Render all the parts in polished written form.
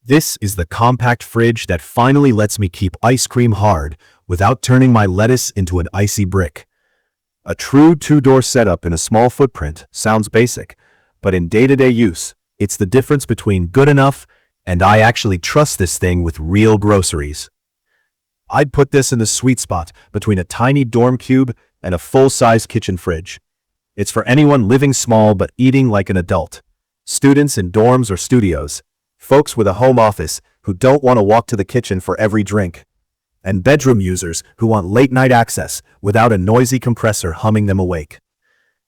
This is the compact fridge that finally lets me keep ice cream hard without turning my lettuce into an icy brick. A true two-door setup in a small footprint sounds basic, but in day-to-day use, it's the difference between good enough and I actually trust this thing with real groceries. I'd put this in the sweet spot between a tiny dorm cube and a full-size kitchen fridge. It's for anyone living small but eating like an adult. Students in dorms or studios, folks with a home office who don't want to walk to the kitchen for every drink, and bedroom users who want late-night access without a noisy compressor humming them awake.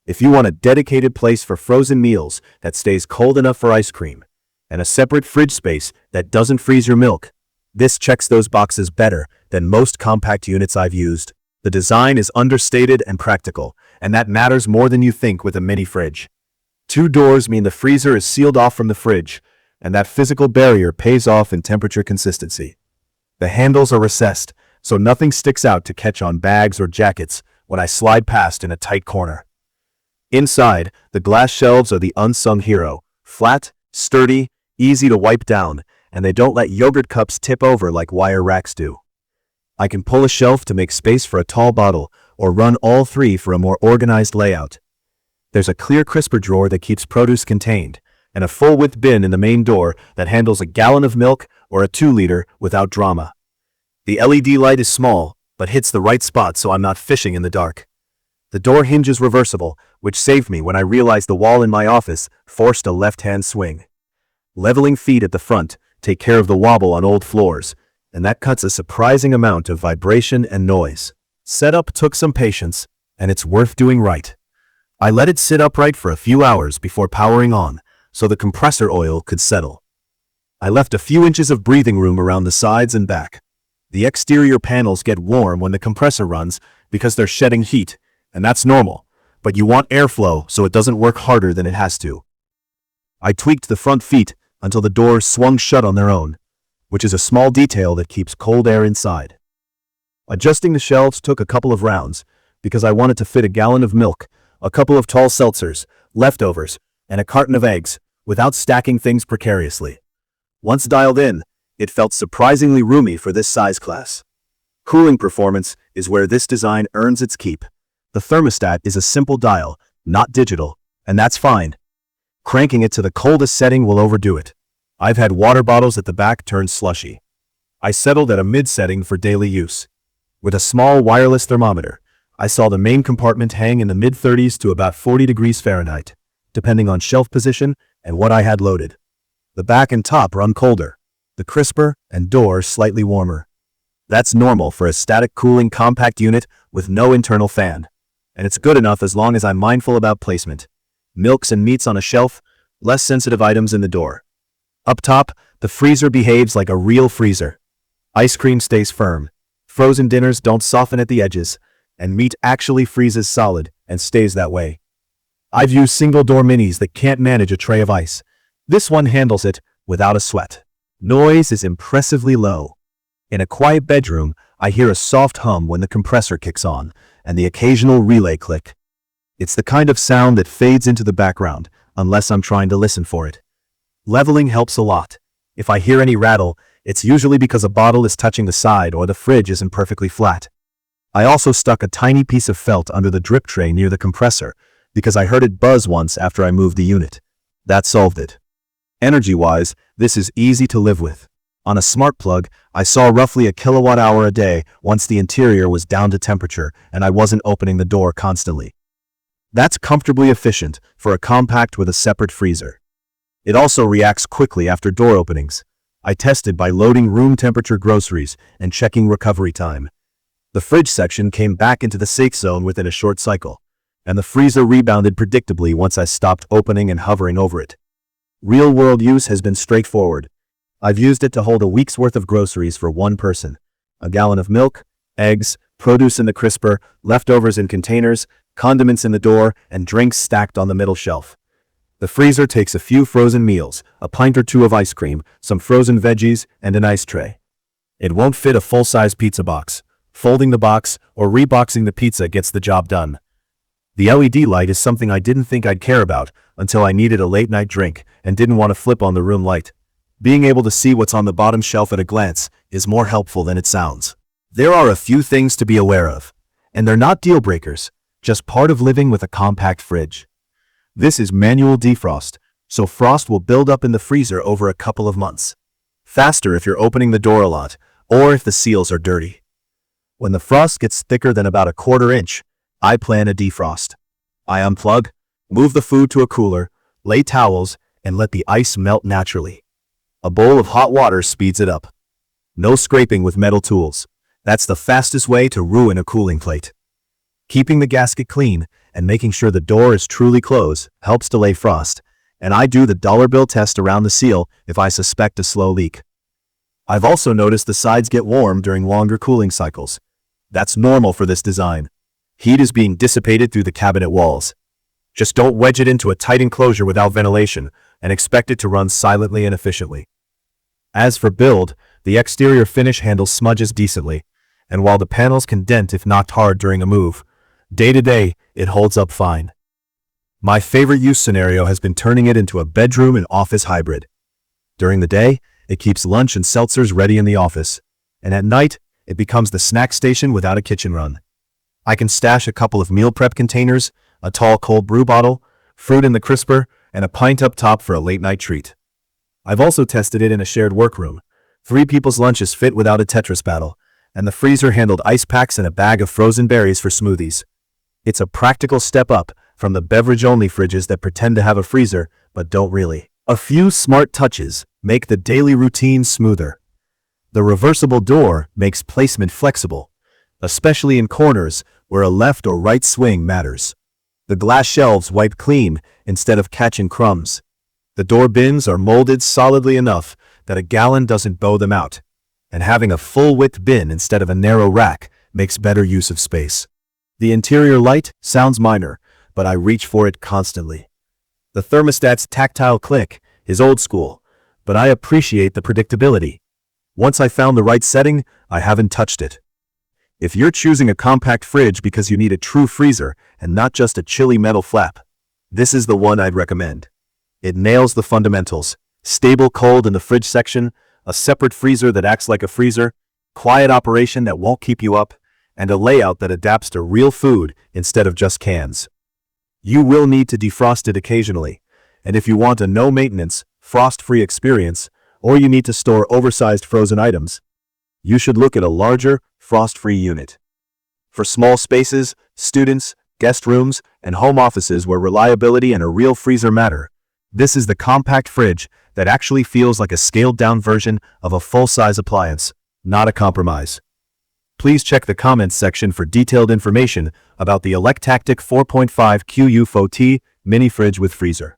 If you want a dedicated place for frozen meals that stays cold enough for ice cream, and a separate fridge space that doesn't freeze your milk, this checks those boxes better than most compact units I've used. The design is understated and practical, and that matters more than you think with a mini fridge. Two doors mean the freezer is sealed off from the fridge, and that physical barrier pays off in temperature consistency. The handles are recessed, so nothing sticks out to catch on bags or jackets when I slide past in a tight corner. Inside, the glass shelves are the unsung hero, flat, sturdy, easy to wipe down, and they don't let yogurt cups tip over like wire racks do. I can pull a shelf to make space for a tall bottle, or run all three for a more organized layout. There's a clear crisper drawer that keeps produce contained, and a full-width bin in the main door that handles a gallon of milk or a 2-liter without drama. The LED light is small, but hits the right spot so I'm not fishing in the dark. The door hinge is reversible, which saved me when I realized the wall in my office forced a left-hand swing. Leveling feet at the front take care of the wobble on old floors, and that cuts a surprising amount of vibration and noise. Setup took some patience, and it's worth doing right. I let it sit upright for a few hours before powering on, so the compressor oil could settle. I left a few inches of breathing room around the sides and back. The exterior panels get warm when the compressor runs because they're shedding heat, and that's normal, but you want airflow so it doesn't work harder than it has to. I tweaked the front feet until the doors swung shut on their own, which is a small detail that keeps cold air inside. Adjusting the shelves took a couple of rounds because I wanted to fit a gallon of milk, a couple of tall seltzers, leftovers, and a carton of eggs without stacking things precariously. Once dialed in, it felt surprisingly roomy for this size class. Cooling performance is where this design earns its keep. The thermostat is a simple dial, not digital, and that's fine. Cranking it to the coldest setting will overdo it. I've had water bottles at the back turn slushy. I settled at a mid-setting for daily use. With a small wireless thermometer, I saw the main compartment hang in the mid-30s to about 40 degrees Fahrenheit, depending on shelf position and what I had loaded. The back and top run colder, the crisper and door slightly warmer. That's normal for a static cooling compact unit with no internal fan, and it's good enough as long as I'm mindful about placement. Milks and meats on a shelf, less sensitive items in the door. Up top, the freezer behaves like a real freezer. Ice cream stays firm, frozen dinners don't soften at the edges, and meat actually freezes solid and stays that way. I've used single-door minis that can't manage a tray of ice. This one handles it without a sweat. Noise is impressively low. In a quiet bedroom, I hear a soft hum when the compressor kicks on, and the occasional relay click. It's the kind of sound that fades into the background, unless I'm trying to listen for it. Leveling helps a lot. If I hear any rattle, it's usually because a bottle is touching the side or the fridge isn't perfectly flat. I also stuck a tiny piece of felt under the drip tray near the compressor, because I heard it buzz once after I moved the unit. That solved it. Energy-wise, this is easy to live with. On a smart plug, I saw roughly a kilowatt-hour a day once the interior was down to temperature and I wasn't opening the door constantly. That's comfortably efficient for a compact with a separate freezer. It also reacts quickly after door openings. I tested by loading room temperature groceries and checking recovery time. The fridge section came back into the safe zone within a short cycle, and the freezer rebounded predictably once I stopped opening and hovering over it. Real-world use has been straightforward. I've used it to hold a week's worth of groceries for one person. A gallon of milk, eggs, produce in the crisper, leftovers in containers, condiments in the door, and drinks stacked on the middle shelf. The freezer takes a few frozen meals, a pint or two of ice cream, some frozen veggies, and an ice tray. It won't fit a full-size pizza box. Folding the box or reboxing the pizza gets the job done. The LED light is something I didn't think I'd care about until I needed a late-night drink and didn't want to flip on the room light. Being able to see what's on the bottom shelf at a glance is more helpful than it sounds. There are a few things to be aware of, and they're not deal breakers, just part of living with a compact fridge. This is manual defrost, so frost will build up in the freezer over a couple of months. Faster if you're opening the door a lot, or if the seals are dirty. When the frost gets thicker than about a 1/4 inch, I plan a defrost. I unplug, move the food to a cooler, lay towels, and let the ice melt naturally. A bowl of hot water speeds it up. No scraping with metal tools. That's the fastest way to ruin a cooling plate. Keeping the gasket clean and making sure the door is truly closed helps delay frost, and I do the dollar bill test around the seal if I suspect a slow leak. I've also noticed the sides get warm during longer cooling cycles. That's normal for this design. Heat is being dissipated through the cabinet walls. Just don't wedge it into a tight enclosure without ventilation and expect it to run silently and efficiently. As for build, the exterior finish handles smudges decently, and while the panels can dent if knocked hard during a move, day to day, it holds up fine. My favorite use scenario has been turning it into a bedroom and office hybrid. During the day, it keeps lunch and seltzers ready in the office, and at night, it becomes the snack station without a kitchen run. I can stash a couple of meal prep containers, a tall cold brew bottle, fruit in the crisper, and a pint up top for a late night treat. I've also tested it in a shared workroom. 3 people's lunches fit without a Tetris battle, and the freezer handled ice packs and a bag of frozen berries for smoothies. It's a practical step up from the beverage-only fridges that pretend to have a freezer but don't really. A few smart touches make the daily routine smoother. The reversible door makes placement flexible, especially in corners where a left or right swing matters. The glass shelves wipe clean instead of catching crumbs. The door bins are molded solidly enough that a gallon doesn't bow them out, and having a full-width bin instead of a narrow rack makes better use of space. The interior light sounds minor, but I reach for it constantly. The thermostat's tactile click is old school, but I appreciate the predictability. Once I found the right setting, I haven't touched it. If you're choosing a compact fridge because you need a true freezer and not just a chilly metal flap, this is the one I'd recommend. It nails the fundamentals: stable cold in the fridge section, a separate freezer that acts like a freezer, quiet operation that won't keep you up, and a layout that adapts to real food instead of just cans. You will need to defrost it occasionally, and if you want a no-maintenance, frost-free experience, or you need to store oversized frozen items, you should look at a larger, frost-free unit. For small spaces, students, guest rooms, and home offices where reliability and a real freezer matter, this is the compact fridge that actually feels like a scaled-down version of a full-size appliance, not a compromise. Please check the comments section for detailed information about the Electactic 4.5 Cu.Ft Mini Fridge with freezer.